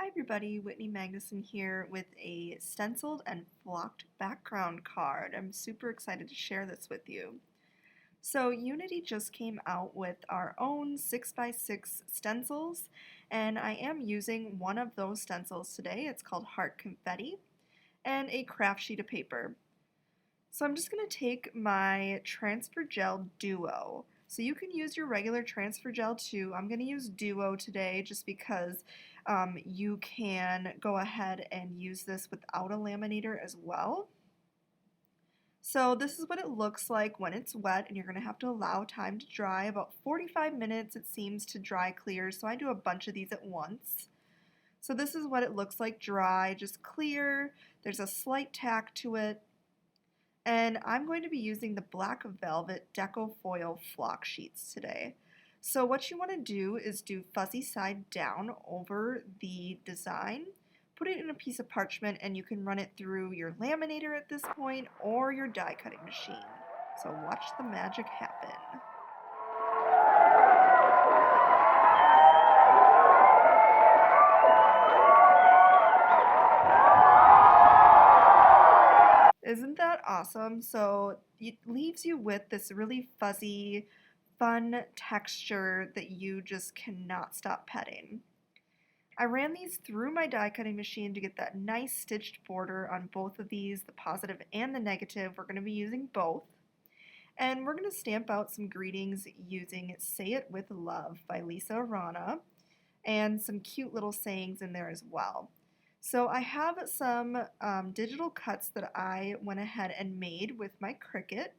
Hi everybody, Whitney Magnuson here with a stenciled and flocked background card. I'm super excited to share this with you. So Unity just came out with our own 6x6 stencils, and I am using one of those stencils today. It's called Heart Confetti, and a craft sheet of paper. So I'm just going to take my transfer gel duo. So you can use your regular transfer gel too. I'm going to use duo today just because you can go ahead and use this without a laminator as well. So this is what it looks like when it's wet, and you're going to have to allow time to dry. About 45 minutes it seems to dry clear, so I do a bunch of these at once. So this is what it looks like dry, just clear. There's a slight tack to it. And I'm going to be using the Black Velvet Deco Foil flock sheets today. So what you want to do is do fuzzy side down over the design, put it in a piece of parchment, and you can run it through your laminator at this point or your die cutting machine. So watch the magic happen. Isn't that awesome? So it leaves you with this really fuzzy, fun texture that you just cannot stop petting. I ran these through my die cutting machine to get that nice stitched border on both of these, the positive and the negative. We're going to be using both. And we're going to stamp out some greetings using Say It With Love by Lisa Arana, and some cute little sayings in there as well. So I have some digital cuts that I went ahead and made with my Cricut,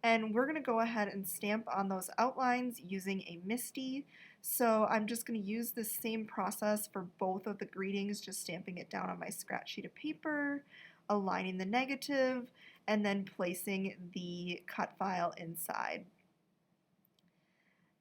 and we're going to go ahead and stamp on those outlines using a MISTI. So I'm just going to use the same process for both of the greetings, just stamping it down on my scratch sheet of paper, aligning the negative, and then placing the cut file inside.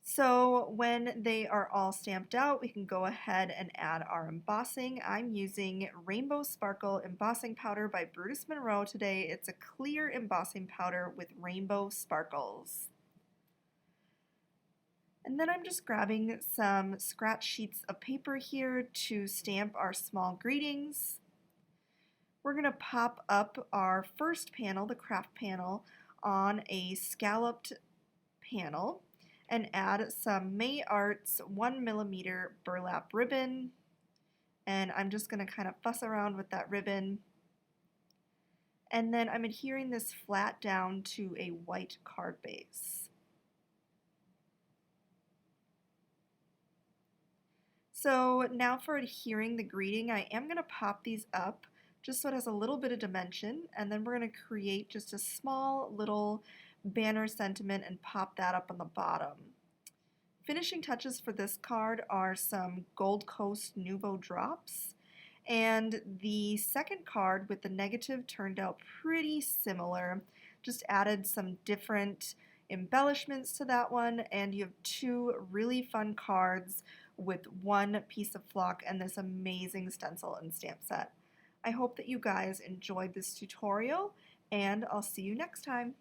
So when they are all stamped out, we can go ahead and add our embossing. I'm using Rainbow Sparkle Embossing Powder by Brutus Monroe today. It's a clear embossing powder with rainbow sparkles. And then I'm just grabbing some scratch sheets of paper here to stamp our small greetings. We're going to pop up our first panel, the craft panel, on a scalloped panel, and add some May Arts 1mm burlap ribbon. And I'm just going to kind of fuss around with that ribbon. And then I'm adhering this flat down to a white card base. So now for adhering the greeting, I am going to pop these up just so it has a little bit of dimension, and then we're going to create just a small little banner sentiment and pop that up on the bottom. Finishing touches for this card are some Gold Coast Nouveau drops, and the second card with the negative turned out pretty similar. Just added some different embellishments to that one, and you have two really fun cards with one piece of flock and this amazing stencil and stamp set. I hope that you guys enjoyed this tutorial, and I'll see you next time.